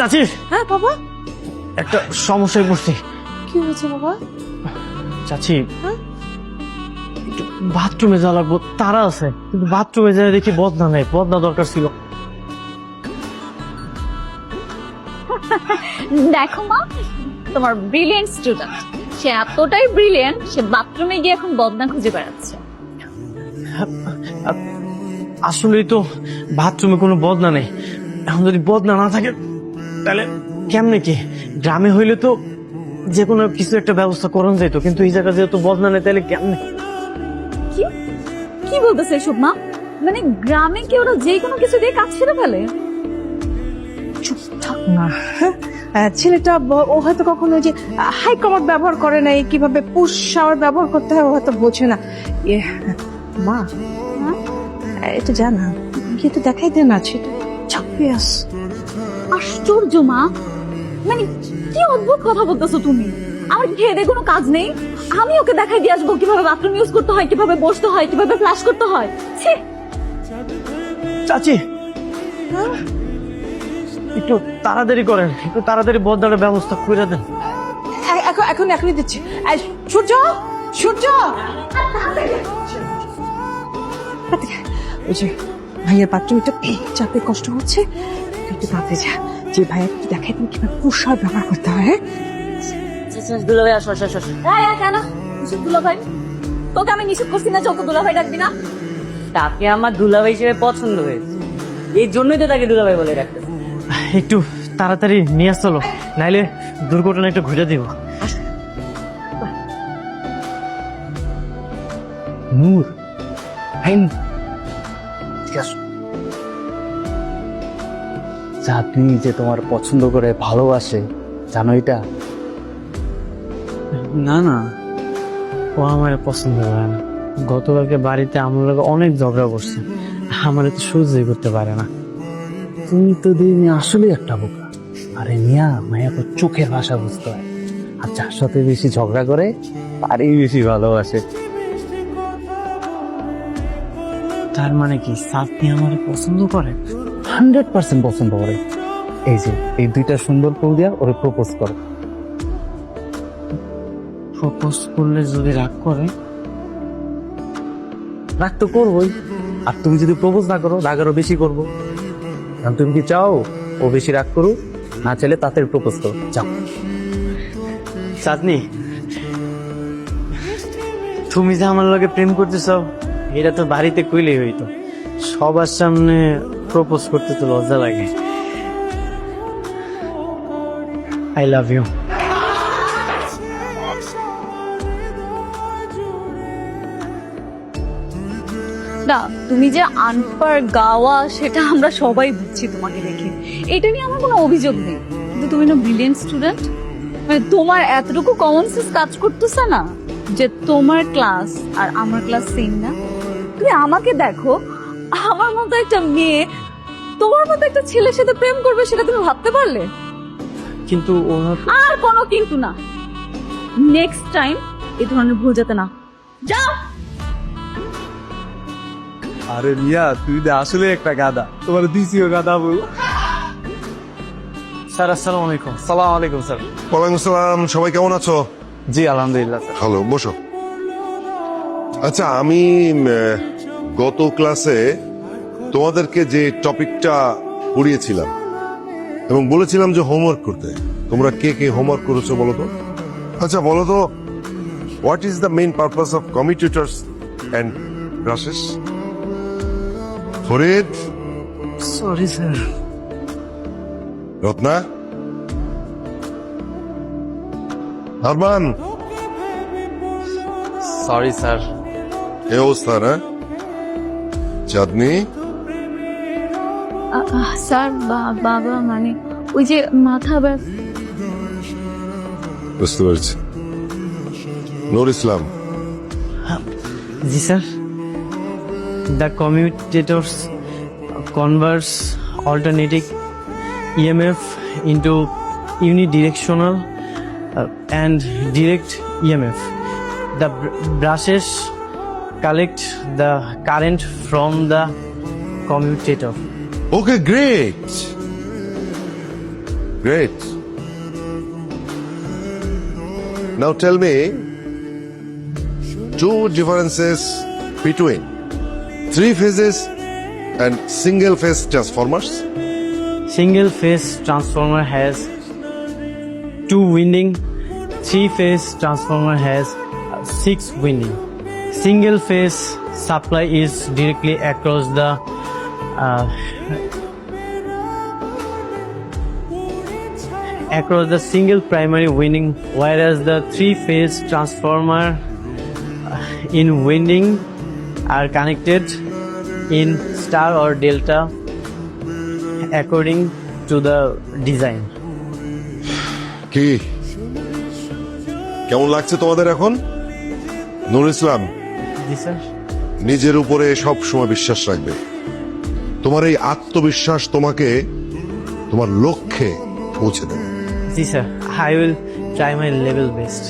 চাচি, হ্যাঁ বাবা, একটা সমস্যায় পড়ছি। কি হয়েছে বাবা? চাচি, হ্যাঁ? একটু বাথরুমে যাওয়া লাগবো, তারা আছে, কিন্তু বাথরুমে যাই দেখি বদনা নেই, বদনা দরকার ছিল। দেখো মা, তোমার ব্রিলিয়েন্ট স্টুডেন্ট, সে এতটাই ব্রিলিয়েন্ট, সে বাথরুমে গিয়ে এখন বদনা খুঁজে বেড়াচ্ছে। আসলেই তো বাথরুমে কোনো বদনা নেই। এখন যদি বদনা না থাকে তাহলে কেমনে কি? গ্রামে হইলে তো যে কোনো কিছু একটা ব্যবস্থা করন যেত, কিন্তু এই জায়গা যেহেতু বদনা নেই তাহলে কেমনে? কি কি বলতেছে এসব মা? মানে গ্রামে কি ওরা যে কোনো কিছু দিয়ে কাজ সেরে ফেলে? চুপ থাক না। ছেলেটা ও হয়তো কখনো ওই যে হাই কমান্ড ব্যবহার করে নাই, কিভাবে পুশ শাওয়ার ব্যবহার করতে হয় ও হয়তো বোঝে না। মা, এটা জানা গিয়ে তো দেখাই দে না, সেটা চাপিয়ে আস। আশ্চর্য মা, মানে কি অদ্ভুত কথা বলতেছো তুমি। আমার খেয়ে দিয়ে কোনো কাজ নেই, আমি ওকে দেখাই দিয়ে আসবো কিভাবে বাথরুম ইউজ করতে হয়, কিভাবে বসতে হয়, কিভাবে ফ্লাশ করতে হয়। ছি! চাচি, একটু তাড়াতাড়ি করেন, একটু তাড়াতাড়ি বদনার ব্যবস্থা করে দেন। এখনই দিচ্ছি। সূর্য, সূর্য, ওই যে ভাইয়ের বাথরুমটা চাপে কষ্ট হচ্ছে, একটু তাড়াতাড়ি যা, যে ভাইয়া একটু দেখাই তুমি কিভাবে পুশ শাওয়ার ব্যবহার করতে হয়। হ্যাঁ, দুলাভাই আসো আসো আসো। কেন নিষেধ দুলাভাই? তোকে আমি নিষেধ করছি না যত দুলাভাই ডাকবি না? তাকে আমার দুলাভাই হিসেবে পছন্দ হয়েছে, এই জন্যই তো তাকে দুলাভাই বলে রাখতেছে। একটু তাড়াতাড়ি নিয়ে চলো, নাইলে দুর্ঘটনা একটু ঘুরে দিব। নূর, ঠিক আছে, চাঁদনি যে তোমার পছন্দ করে ভালোবাসে, জানো এটা? না না, ও আমার পছন্দ করে না। গতকালকে বাড়িতে আমার লোক অনেক ঝগড়া করছে, আমার তো সহ্যই করতে পারে না। তুমি তো দিন আসলে একটা বোকা। আরে মিয়া, মায়া তো চোখের ভাষা বুঝতে হয়, আর যার সাথে বেশি ঝগড়া করে তারই বেশি ভালোবাসে। তার মানে কি চাঁদনি আমার পছন্দ করে? 100% পছন্দ করে। এই যে এই দুইটা সুন্দর ফুল দিয়া ওরে প্রপোজ করে। প্রপোজ করলে যদি রাগ করে? রাগ তো করবোই, আর তুমি যদি প্রপোজ না করো রাগ আরো বেশি করবো। কারণ তুমি কি চাও ও বেশি রাগ করুক? না চাইলে তাতে প্রপোজ করো, চাও। চাঁদনি, তুমি যে আমার লগে প্রেম করতেছ এটা তো বাড়িতে কইলেই হইতো, সবার সামনে প্রপোজ করতে তো লজ্জা লাগে। I love you. না, তুমি যে আনপার গাওয়া সেটা আমরা সবাই বুঝছি তোমাকে দেখে, এটা নিয়ে আমার কোনো অভিযোগ নেই। কিন্তু তুমি না ব্রিলিয়েন্ট স্টুডেন্ট, মানে তোমার এতটুকু কমন সেন্স কাজ করতেছে না যে তোমার ক্লাস আর আমার ক্লাস সেম না? তুমি আমাকে দেখো, আমার মতো একটা মেয়ে তোমার মতো একটা ছেলের সাথে প্রেম করবে, সেটা তুমি ভাবতে পারলে? কিন্তু ওরা আর কোনো কিন্তু না, নেক্সট টাইম এই ধরনের ভুল যাতে না। যাও। আরে মিয়া, তুই তো আসলে একটা গাদা, তোমার দিছিও গাদা বল। স্যার আসসালামু আলাইকুম। সালাম আলাইকুম স্যার। ওয়ালাইকুম আসসালাম। সবাই কেমন আছো? জি আলহামদুলিল্লাহ স্যার। ভালো, বসো। আচ্ছা, আমি গত ক্লাসে তোমাদেরকে যে টপিকটা পড়িয়েছিলাম এবং বলেছিলাম যে হোমওয়ার্ক করতে, তোমরা কে কে হোমওয়ার্ক করেছো বলো তো? আচ্ছা বলো তো, what is the main purpose of commutators and brushes? Farid, sorry sir. Ratna, Arman, sorry sir. এ অবস্থা না? চাঁদনি, স্যার বাবা, মানে ওই যে মাথা ব্যথা। বুঝতে পারছি। নূর ইসলাম, জি sir. The commutators converts alternating EMF into unidirectional and direct EMF. The brushes collect the current from the commutator. Okay great. Great. Now tell me two differences between three phases and single phase transformers. Single phase transformer has two winding, three phase transformer has six winding. Single phase supply is directly across the single primary winding, whereas the three phase transformer in winding are connected in star or delta according to the design. কি কেমন লাগছে তোমাদের এখন? নুর ইসলাম, জি sir. নিজের উপরে সব সময় বিশ্বাস রাখবে। তোমার এই আত্মবিশ্বাস তোমাকে তোমার লক্ষ্যে পৌঁছে দেবে। জি sir, I will try my level best.